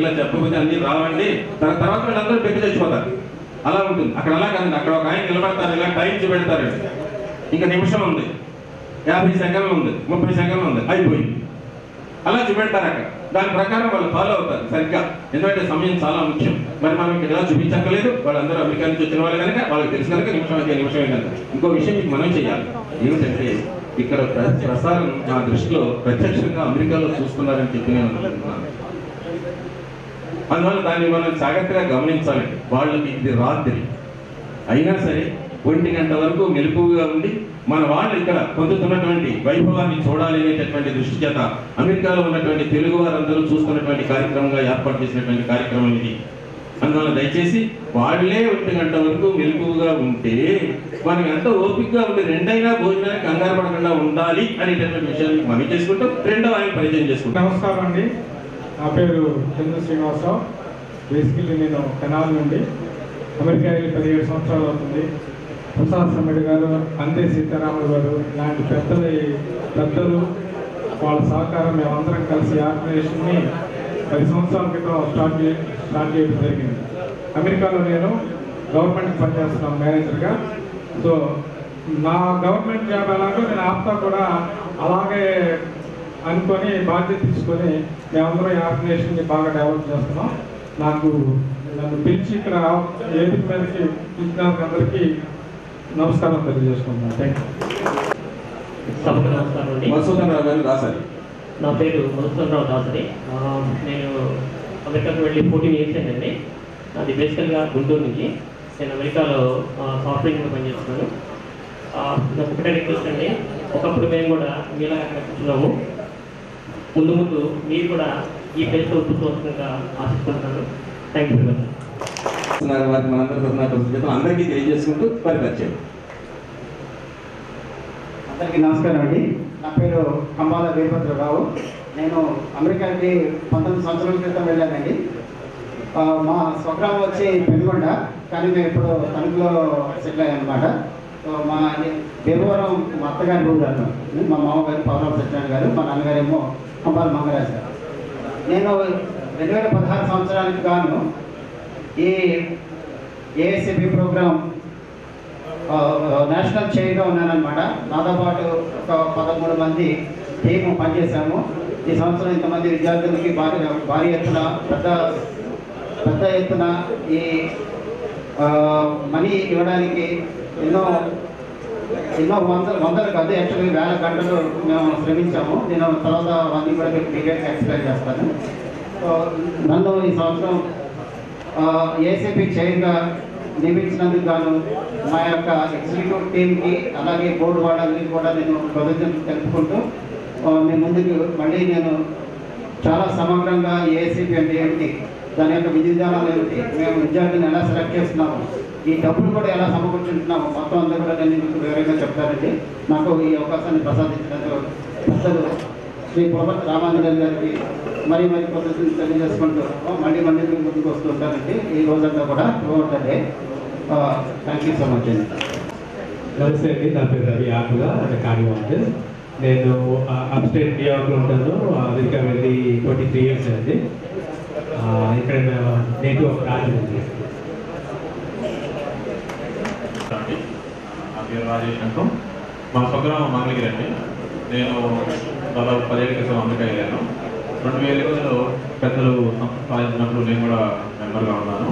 ఇలా చెప్పకపోతే అన్ని రావండి, తర్వాత వీళ్ళందరూ పెట్టి తెచ్చిపోతారు. అలా ఉంటుంది. అక్కడ అలా కాదండి. అక్కడ ఒక ఆయన నిలబడతారు, ఇలా టైం చూపెడతారండి. ఇంకా నిమిషం ఉంది, 50 సెకండ్లు ఉంది, 30 సెకండ్లు ఉంది, అయిపోయింది. అలా చూపెడతారు అక్కడ. దాని ప్రకారం వాళ్ళు ఫాలో అవుతారు సరిగ్గా. ఎందుకంటే సమయం చాలా ముఖ్యం. మరి మనం ఇక్కడ ఎలా చూపించక్కలేదు, వాళ్ళందరూ అమెరికా నుంచి వచ్చిన వాళ్ళు కనుక వాళ్ళకి తెలుసు కనుక నిమిషమే కనుక. ఇంకో విషయం మీకు మనం చేయాలి. ఏమిటంటే ఇక్కడ ప్రసారం నా దృష్టిలో ప్రత్యక్షంగా అమెరికాలో చూస్తున్నారని చెప్పి నేను అనుకుంటున్నాను. అందువల్ల దాన్ని మనం జాగ్రత్తగా గమనించాలండి. వాళ్ళకి ఇది రాత్రి అయినా సరే 1 గంట వరకు మెలకువగా ఉండి మన వాళ్ళు ఇక్కడ పొందుతున్నటువంటి వైభవాన్ని చూడాలి అనేటటువంటి దృష్టి చేత అమెరికాలో ఉన్నటువంటి తెలుగు వారందరూ చూస్తున్నటువంటి కార్యక్రమంగా ఏర్పాటు చేసినటువంటి కార్యక్రమం ఇది. అందువల్ల దయచేసి వాళ్ళే 1 గంట వరకు మెలకువగా ఉంటే మనం ఎంత ఓపికగా ఉంటే 2 అయినా భోజనానికి కంగారు పడకుండా ఉండాలి అనేటటువంటి విషయాన్ని మనం చేసుకుంటాం. రెండో ఆయన పరిచయం చేసుకుంటాం. నమస్కారం అండి, నా పేరు చంద్ర శ్రీనివాసరావు. బేసికల్లీ నేను తెనాలి నుండి అమెరికా వెళ్ళి 17 సంవత్సరాలు అవుతుంది. ప్రసాద్ సమ్మెడ్ గారు, అందే సీతారాములు గారు ఇలాంటి పెద్దలు వాళ్ళ సహకారం మేమందరం కలిసి ఆర్గనైజేషన్ని 10 సంవత్సరాల క్రితం స్టార్ట్ చేయడం జరిగింది. అమెరికాలో నేను గవర్నమెంట్కి పనిచేస్తున్నాను మేనేజర్గా. సో నా గవర్నమెంట్ జాబ్ ఎలాగో నేను ఆప్తా కూడా అలాగే అనుకొని బాధ్యత తీసుకొని మేమందరం ఈ ఆర్గనైజేషన్ని బాగా డెవలప్ చేస్తున్నాం. నన్ను పిలిచి ఇక్కడ వేదిక మీదకి పిలిచినందుకు అందరికీ నమస్కారం తెలియజేసుకుంటున్నాను. Thank you. సభకు నమస్కారం అండి. మధుసూదనరావు గారు దాసరి. నా పేరు మధుసూదనరావు దాసరి. నేను అమెరికాకు వెళ్ళి 14 years అయిందండి. అది బేసికల్గా గుంటూరు నుంచి. నేను అమెరికాలో సాఫ్ట్వేర్ ఇంజనీర్ పనిచేస్తున్నాను. నాకు ఒకటే రిక్వెస్ట్ అండి, ఒకప్పుడు మేము కూడా మీలా అక్కడ కూర్చున్నాము. ముందు మీరు కూడా ఈ ప్లేస్లో కూర్చోవలసిందిగా ఆశిస్తుంటాను. Thank you very much. అందరికీ తెలియజేసుకుంటూ పరిచయం. అందరికీ నమస్కారం అండి. నా పేరు కంబాల వీరభద్రరావు. నేను అమెరికాకి 19 సంవత్సరాల క్రితం వెళ్ళానండి. మా స్వగ్రామం వచ్చి పెనుగొండ, కానీ మేము ఇప్పుడు తణుకులో సెటిల్ అయ్యామన్నమాట. సో మా దేవవరం మా అత్తగారి ఊరు గారు, మా మామగారు పవరావు సత్యనారాయణ గారు, మా నాన్నగారేమో కంబాల మంగరాజు గారు. నేను 2016 సంవత్సరానికి గాను ఈ ఏఎస్ఏపీ ప్రోగ్రామ్ నేషనల్ చైర్గా ఉన్నానన్నమాట. నాతో పాటు ఒక 13 మంది టీము పనిచేశాము. ఈ సంవత్సరం ఇంతమంది విద్యార్థులకి భారీ ఎత్తున పెద్ద ఎత్తున ఈ మనీ ఇవ్వడానికి ఎన్నో వందలు కాదు, యాక్చువల్గా 1000 గంటలు మేము శ్రమించాము. నేను తర్వాత అవన్నీ కూడా మీకు డీటెయిల్గా ఎక్స్ప్లెయిన్ చేస్తాను. నన్ను ఈ సంవత్సరం ఏసీపీ చైర్గా నియమించినందుకు గాను మా యొక్క ఎగ్జిక్యూటివ్ టీమ్కి అలాగే బోర్డు వాళ్ళందరికీ కూడా నేను కృతజ్ఞతలు తెలుపుకుంటూ మీ ముందుకు మళ్ళీ నేను చాలా సమగ్రంగా ఏసీపీ అంటే ఏమిటి, దాని యొక్క విధి విధానాలు ఏమిటి, మేము విద్యార్థులను ఎలా సెలెక్ట్ చేస్తున్నాము, ఈ డబ్బులు కూడా ఎలా సమకూర్చుంటున్నాము, మొత్తం అంతా కూడా నేను మీకు వివరంగా చెప్తానండి. నాకు ఈ అవకాశాన్ని ప్రసాదించినందుకు పెద్దలు శ్రీ పులపర్తి రామాంజనేయులు గారికి మరీ కృతజ్ఞతలు తెలియజేసుకుంటూ మళ్ళీ ముందుకు వస్తూ ఉంటానండి. ఈ రోజంతా కూడా బాగుంటుంది. థ్యాంక్ యూ సో మచ్ అండి. నమస్తే అండి, నా పేరు రవి ఆకుల, కానివాడు. నేను అప్స్టేట్ న్యూయార్క్లో ఉంటాను. అమెరికా వెళ్ళి 23 years అండి. ఇక్కడ నేటివ్ ఆఫ్ రాజమండ్రి. నా పేరు రాజేష్ అంటాం. మా స్వగ్రామం మంగళగిరి అండి. నేను దాదాపు 10 ఏళ్ళ క్రితం అమెరికా వెళ్ళాను. 2008లో పెద్దలు సాధించినప్పుడు నేను కూడా మెంబర్గా ఉన్నాను.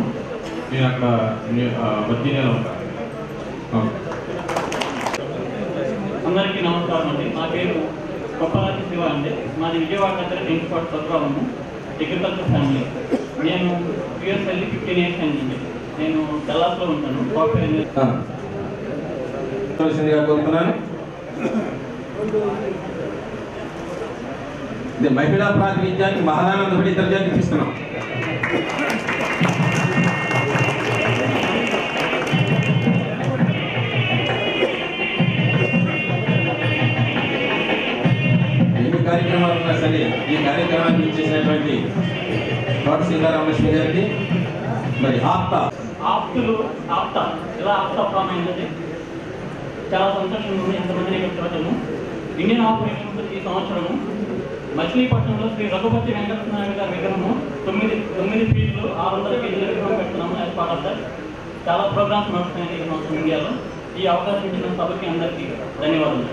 నేను అక్కడ వర్జీనియాలో ఉంటాను. అందరికీ నమస్కారం అండి. నా పేరు కొప్పరాజు శివ అండి. మాది విజయవాడ దగ్గర ఇంటిపాటు స్వగ్రామము, అగ్రికల్చర్ ఫ్యామిలీ. నేను యూఎస్ వెళ్ళి 15 years అయిందండి. నేను డల్లాస్లో ఉంటాను. సాఫ్ట్వేర్ కోరుతున్నాను. ఇది మహిళా ప్రాతినిధ్యానికి మహదానందపడి దర్జాన్ని ఇస్తున్నాం. ఎన్ని కార్యక్రమాలు ఉన్నా సరే ఈ కార్యక్రమాన్ని చేసినటువంటి తోట సీతారామలక్ష్మి గారికి మరి ఆప్తులు ఎలా ఆప్తా ఫామ్ అయిందండి. చాలా సంతోషంగా ఉంది. ఎంతమందిని ఇక్కడ చూడటము. ఇండియన్ ఆపరేషన్ ఈ సంవత్సరము మచిలీపట్నంలో శ్రీ రఘుపతి వెంకటనారాయణ గారి విగ్రహము 9 ఫీట్లు 600 కేజీల విగ్రహం పెడుతున్నాము. యాజ్ పార్ట్ ఆఫ్ దట్ చాలా ప్రోగ్రామ్స్ నడుస్తున్నాయి ఈ సంవత్సరం ఇండియాలో. ఈ అవకాశం ఇచ్చిన సభకి అందరికీ ధన్యవాదాలు.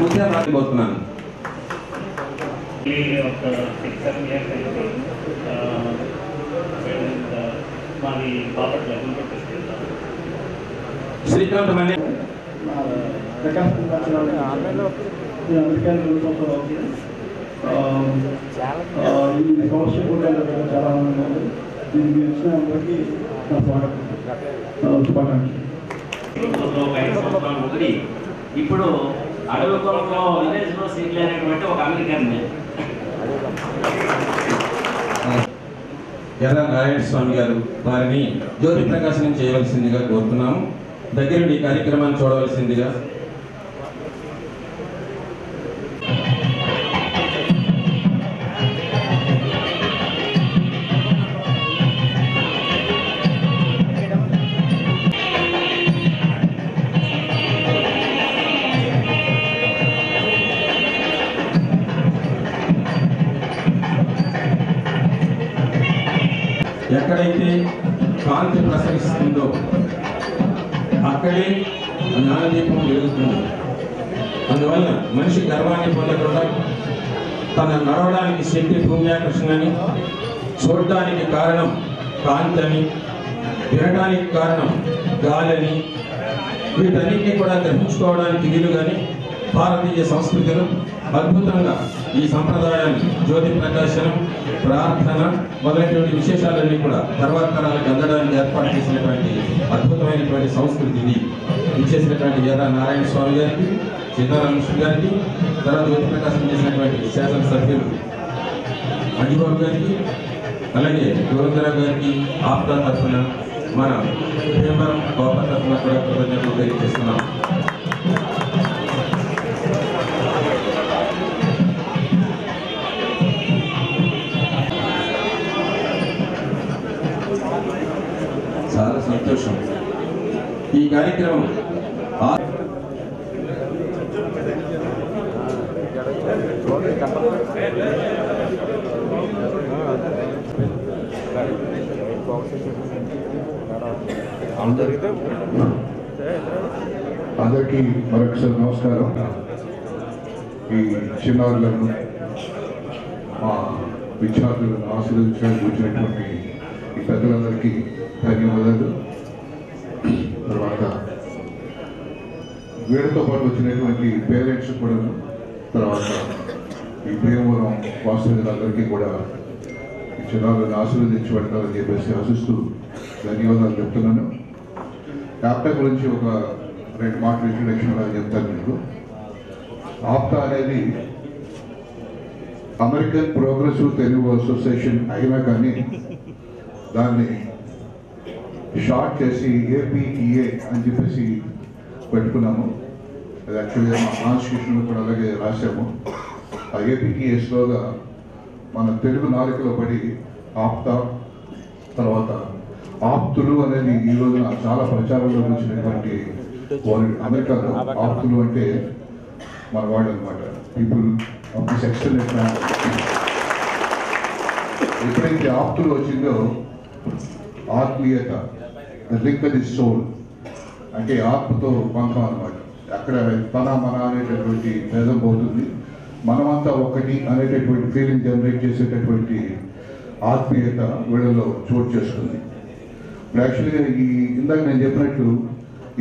ముఖ్యంగా రాకపోతున్నాను. మాది బాపట్ల శ్రీకాంత్ మనే అమెరికన్ రూల్స్ ఆఫ్ ఈ స్కాలర్షిప్ కూడా చాలా ఆనందంగా ఉంది. దీనికి ఇచ్చిన అందరికీ నా స్వాగతం, శుభాకాంక్షలు. ఒక 5 సంవత్సరాల ముందు ఇప్పుడు అడవి కులంలో విలేజ్లో సీట్లు అనేటువంటి ఒక అమెరికన్ ఎర్ర నారాయణ స్వామి గారు వారిని జ్యోతి ప్రకాశనం చేయవలసిందిగా కోరుతున్నాము. దగ్గరుండి ఈ కార్యక్రమాన్ని చూడవలసిందిగా. ఎక్కడైతే కాంతి ప్రసరిస్తుందో అక్కడే జ్ఞానదీపం వెలుగుతుంది. అందువల్ల మనిషి గర్వాన్ని పొందకుండా తన నడవడానికి శక్తి భూమ్యాకర్షణని, చూడడానికి కారణం కాంతని, వినడానికి కారణం గాలని, వీటన్నింటినీ కూడా గ్రహించుకోవడానికి వీలుగాని భారతీయ సంస్కృతిలో అద్భుతంగా ఈ సంప్రదాయాన్ని జ్యోతి ప్రకాశనం, ప్రార్థన మొదలైనటువంటి విశేషాలన్నీ కూడా తర్వాత తరాలకు అందడానికి ఏర్పాటు చేసినటువంటి అద్భుతమైనటువంటి సంస్కృతి ఇది. ఇచ్చేసినటువంటి ఎర్ర నారాయణ స్వామి గారికి, సీతారామకృష్ణ గారికి, తర్వాత జ్యోతి ప్రకాశనం చేసినటువంటి శాసనసభ్యులు అంజబాబు గారికి, అలాగే యువరావు గారికి ఆప్తా తరఫున మన భీమవరం గోప తరఫున కూడా కృతజ్ఞతలు తెలియజేస్తున్నాం. చాలా సంతోషం. ఈ కార్యక్రమం అందరికీ మరొకసారి నమస్కారం. ఈ చిన్నారులను, మా విద్యార్థులను ఆశీర్వదించడానికి వచ్చినటువంటి ఈ పెద్దలందరికీ ధన్యవాదాలు. తర్వాత వీళ్ళతో పాటు వచ్చినటువంటి పేరెంట్స్ కూడా, తర్వాత ఈ భీమవరం వాస్తవ్యులందరికీ కూడా ఈ చిన్నారులను ఆశీర్వదించబడతారని చెప్పేసి ఆశిస్తూ ధన్యవాదాలు చెప్తున్నాను. ఆప్టా గురించి ఒక 2 మాటలు ఇంట్రడక్షన్ లాగా చెప్తాను మీకు. ఆప్టా అనేది అమెరికన్ ప్రోగ్రెసివ్ తెలుగు అసోసియేషన్ అయినా కానీ దాన్ని షార్ట్ చేసి ఏపీటీఏ అని చెప్పేసి పెట్టుకున్నాము. అది యాక్చువల్గా మా కాన్స్టిట్యూషన్లో కూడా అలాగే రాశాము. ఆ ఏపీటీఎస్లోగా మన తెలుగు నాలుకలో పడి ఆప్తా, తర్వాత ఆప్తులు అనేది ఈ రోజున చాలా ప్రచారంలోకి వచ్చినటువంటి వర్డ్. అమెరికాలో ఆప్తులు అంటే మన వాడు అనమాట, people of this excellent man. ఎప్పుడైతే ఆప్తులు వచ్చిందో ఆత్మీయత, ద లింక్ ది సోల్, అంటే ఆత్మతో బంధం అనమాట. అక్కడ తన మన అనేటటువంటి భేదం పోతుంది, మనమంతా ఒకటి అనేటటువంటి ఫీలింగ్ జనరేట్ చేసేటటువంటి ఆత్మీయత వీళ్ళలో చోటు చేస్తుంది. యాక్చువల్గా ఈ ఇందాక నేను చెప్పినట్టు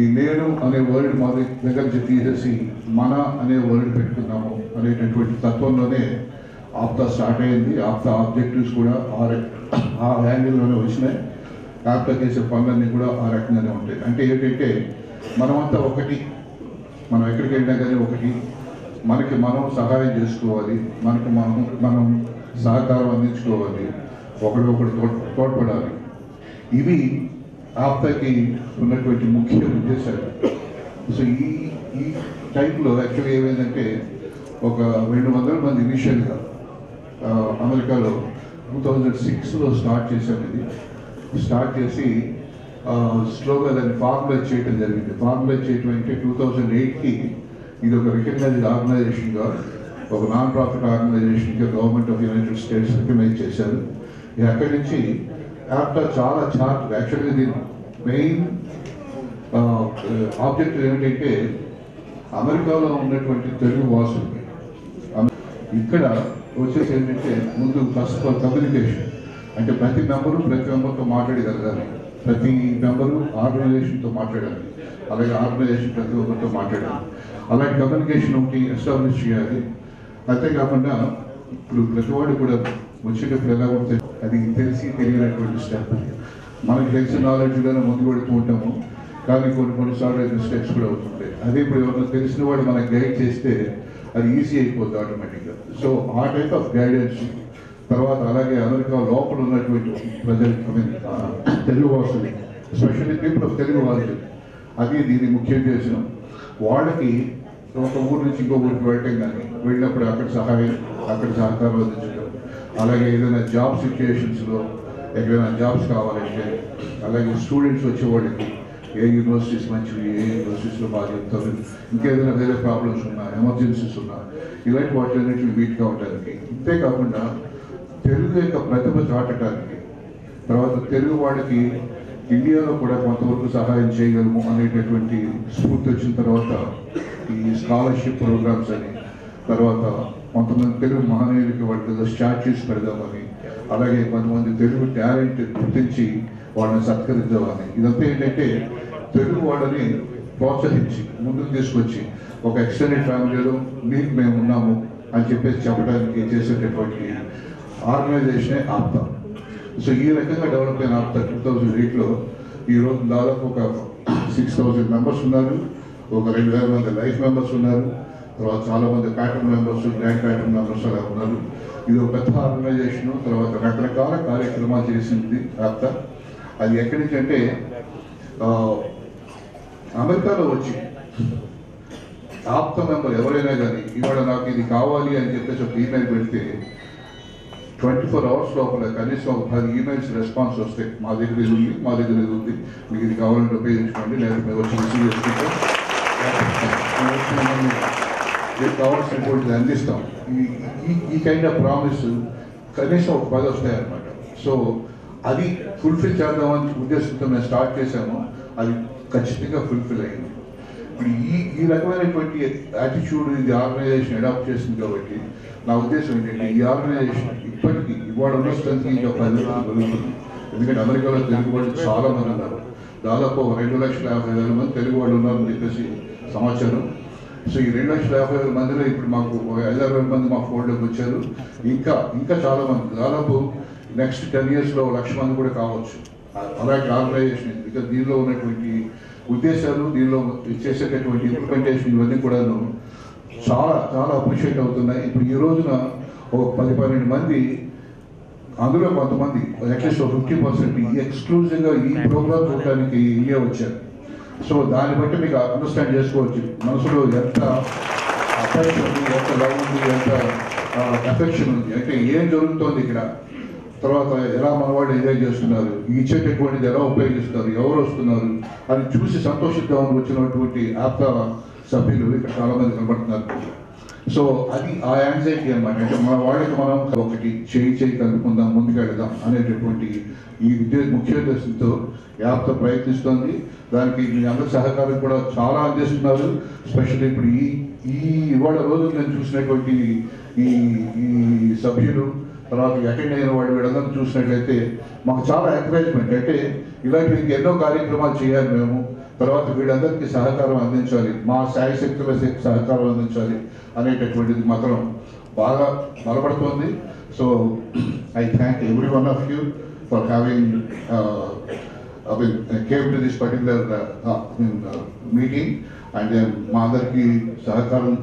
ఈ నేను అనే వర్డ్ మా దగ్గర నుంచి తీసేసి మన అనే వర్డ్ పెట్టుకున్నాము అనేటటువంటి తత్వంలోనే ఆప్తా స్టార్ట్ అయింది. ఆప్తా ఆబ్జెక్టివ్స్ కూడా ఆ యాంగిల్లోనే వచ్చినాయి. ఆప్తా చేసే పనులన్నీ కూడా ఆ రకంగానే ఉంటాయి. అంటే ఏంటంటే మనమంతా ఒకటి, మనం ఎక్కడికి వెళ్ళినా కానీ ఒకటి, మనకి మనం సహాయం చేసుకోవాలి, మనం సహకారం అందించుకోవాలి, ఒకరికొకరు తోడ్పడాలి. ఇవి ఆప్తాకి ఉన్నటువంటి ముఖ్య ఉద్దేశాలు. సో ఈ టైంలో యాక్చువల్గా ఏమైందంటే ఒక 200 మంది ఇనిషియల్గా అమెరికాలో 2006లో స్టార్ట్ చేశాను. ఇది స్టార్ట్ చేసి స్లోగా దాన్ని ఫార్ములేట్ చేయడం జరిగింది. ఫార్ములేట్ చేయడం అంటే 2008కి ఇది ఒక రికగ్నైజ్డ్ ఆర్గనైజేషన్గా ఒక నాన్ ప్రాఫిట్ ఆర్గనైజేషన్కి government of United States recognise చేశారు. అక్కడి నుంచి యాప్టా చాలా చార్ట్ యాక్చువల్గా దీని మెయిన్ ఆబ్జెక్టివ్ ఏమిటంటే అమెరికాలో ఉన్నటువంటి తెలుగు వాసులకి ఇక్కడ వచ్చేసి ఏంటంటే ముందు ఫస్ట్ ఆఫ్ ఆల్ కమ్యూనికేషన్, అంటే ప్రతి మెంబర్తో మాట్లాడగలగాలి, ప్రతి మెంబరు ఆర్గనైజేషన్తో మాట్లాడాలి, అలాగే ఆర్గనైజేషన్ ప్రతి ఒక్కరితో మాట్లాడాలి. అలాంటి కమ్యూనికేషన్ ఒకటి ఎస్టాబ్లిష్ చేయాలి. అంతేకాకుండా ఇప్పుడు ప్రతివాడు కూడా వచ్చేటప్పుడు ఎలా ఉంటే అది తెలిసి తెలియనటువంటి స్టెప్. మనకి తెలిసిన నాలెడ్జ్లోనే ముందు పెడుతూ ఉంటాము, కానీ కొన్నిసార్లు మిస్టేక్స్ కూడా అవుతుంటాయి. అదే ఇప్పుడు ఎవరైనా తెలిసిన వాడు మనకు గైడ్ చేస్తే అది ఈజీ అయిపోతుంది ఆటోమేటిక్గా. సో ఆ టైప్ ఆఫ్ గైడెన్స్. తర్వాత అలాగే అమెరికా లోపల ఉన్నటువంటి ప్రజలు, తెలుగు వాసులు, ఎస్పెషల్లీ పీపుల్ ఆఫ్ తెలుగు వాళ్ళు, అది దీన్ని ముఖ్య ఉద్దేశం. వాళ్ళకి ఒక ఊరు నుంచి ఇంకో ఊరికి వెళ్ళటం కానీ, వెళ్ళినప్పుడు అక్కడ సహకారం అందించడం, అలాగే ఏదైనా జాబ్ సిచ్యుయేషన్స్లో ఎక్కడైనా జాబ్స్ కావాలంటే, అలాగే స్టూడెంట్స్ వచ్చేవాళ్ళకి ఏ యూనివర్సిటీస్ మంచివి, ఏ యూనివర్సిటీస్లో బాగా చెప్తారు, ఇంకేదైనా వేరే ప్రాబ్లమ్స్ ఉన్నా, ఎమర్జెన్సీస్ ఉన్నా, ఇలాంటి వాటిలన్నింటినీ మీట్ కావడానికి. ఇంతేకాకుండా తెలుగు యొక్క ప్రతిభ చాటడానికి, తర్వాత తెలుగు వాళ్ళకి ఇండియాలో కూడా కొంతవరకు సహాయం చేయగలము అనేటటువంటి స్ఫూర్తి వచ్చిన తర్వాత ఈ స్కాలర్షిప్ ప్రోగ్రామ్స్ అని, తర్వాత కొంతమంది తెలుగు మహనీయులకి వాళ్ళ స్టాచ్యూస్ పెడదామని, అలాగే కొంతమంది తెలుగు టాలెంట్ గుర్తించి వాళ్ళని సత్కరిద్దామని. ఇదంతా ఏంటంటే తెలుగు వాళ్ళని ప్రోత్సహించి ముందుకు తీసుకొచ్చి ఒక ఎక్స్టెండెడ్ ఫ్యామిలీలో మీకు మేము ఉన్నాము అని చెప్పేసి చెప్పడానికి చేసేటటువంటి ఆర్గనైజేషనే ఆప్తా. సో ఈ రకంగా డెవలప్ అయిన ఆప్తా 2008లో ఈరోజు దాదాపు ఒక 6000 మెంబర్స్ ఉన్నారు, ఒక 2000 మంది లైఫ్ మెంబర్స్ ఉన్నారు, తర్వాత చాలామంది pattern members, grand pattern members అలా ఉన్నారు. ఇది ఒక పెద్ద ఆర్గనైజేషను. తర్వాత రకరకాల కార్యక్రమాలు చేసింది ఆప్తా. అది ఎక్కడి నుంచి అంటే అమెరికాలో వచ్చి ఆప్తా మెంబర్ ఎవరైనా కానీ ఇవాళ నాకు ఇది కావాలి అని చెప్పేసి ఒక ఈమెయిల్ పెడితే 24 అవర్స్ లోపల కనీసం ఒక 10 ఈమెయిల్స్ రెస్పాన్స్ వస్తాయి. మా దగ్గర ఇది ఉంది, మా దగ్గర ఇది ఉంది, మీకు ఇది కావాలంటే ఉపయోగించుకోండి, లేకపోతే మేము వచ్చి రిసీవ్ చేసుకుంటాం, కావాల్సినటువంటి అందిస్తాం. ఈ కైండ్ ఆఫ్ ప్రామిస్ కనీసం ఒక 10 వస్తాయన్నమాట. సో అది ఫుల్ఫిల్ చేద్దామని ఉద్దేశంతో మేము స్టార్ట్ చేసాము. అది ఖచ్చితంగా ఫుల్ఫిల్ అయింది. ఇప్పుడు ఈ రకమైనటువంటి యాటిట్యూడ్ ఇది ఆర్గనైజేషన్ అడాప్ట్ చేసింది కాబట్టి నా ఉద్దేశం ఏంటంటే ఈ ఆర్గనైజేషన్ ఇప్పటికీ ఇవాళ ఉన్న స్ట్రెంత్ ఇంకా 10 పెరుగుతుంది. ఎందుకంటే అమెరికాలో తెలుగు వాళ్ళు చాలా మంది ఉన్నారు, దాదాపు 2,50,000 మంది తెలుగు వాళ్ళు ఉన్నారని చెప్పేసి సమాచారం. సో ఈ 2,50,000 మందిలో ఇప్పుడు మాకు 5,000 మంది మా ఫోల్డ్లోకి వచ్చారు. ఇంకా చాలా మంది, దాదాపు నెక్స్ట్ 10 yearsలో 1,00,000 మంది కూడా కావచ్చు. అలాంటి ఆర్గనైజేషన్. బికాజ్ దీనిలో ఉన్నటువంటి ఉద్దేశాలు, దీనిలో చేసేటటువంటి ఇంప్లిమెంటేషన్ ఇవన్నీ కూడాను చాలా చాలా అప్రిషియేట్ అవుతున్నాయి. ఇప్పుడు ఈ రోజున ఒక 10-12 మంది, అందులో కొంతమంది అట్లీస్ట్ 50% ఎక్స్క్లూజివ్గా ఈ ప్రోగ్రామ్ చూడడానికి ఇండియా వచ్చారు. సో దాన్ని బట్టి మీకు అండర్స్టాండ్ చేసుకోవచ్చు మనసులో ఎంత అఫెక్షన్ ఉంది, ఎంత లవ్ ఉంది, ఎంత అఫెక్షన్ ఉంది, అంటే ఏం జరుగుతోంది ఇక్కడ, తర్వాత ఎలా మనవాళ్ళు ఎంజాయ్ చేస్తున్నారు, ఇచ్చేటటువంటిది ఎలా ఉపయోగిస్తున్నారు, ఎవరు వస్తున్నారు అని చూసి సంతోషిద్దామని వచ్చినటువంటి ఆప్తా సభ్యులు ఇక్కడ చాలామంది కనబడుతున్నారు. సో అది ఆ యాంగ్జైటీ అన్నమాట. అంటే మన వాళ్ళకి మనం ఒకటి చేయి కలుపుకుందాం, ముందుకెళ్దాం అనేటటువంటి ఈ ముఖ్య ఉద్దేశంతో యాప్తో ప్రయత్నిస్తోంది. దానికి మీ అందరి సహకారం కూడా చాలా అందిస్తున్నారు. స్పెషల్లీ ఇప్పుడు ఇవాళ రోజు నేను చూసినటువంటి ఈ సభ్యులు, తర్వాత అటెండ్ అయిన వాళ్ళు వీళ్ళందరూ చూసినట్లయితే మాకు చాలా ఎంకరేజ్మెంట్. అంటే ఇలాంటి ఎన్నో కార్యక్రమాలు చేయాలి మేము, తర్వాత వీళ్ళందరికీ సహకారం అందించాలి, మా స్థాయి శక్తుల సహకారం అందించాలి అనేటటువంటిది మాత్రం బాగా బలపడుతోంది. So I thank everyone of you for having came to this particular meeting, and మా అందరికీ సహకారం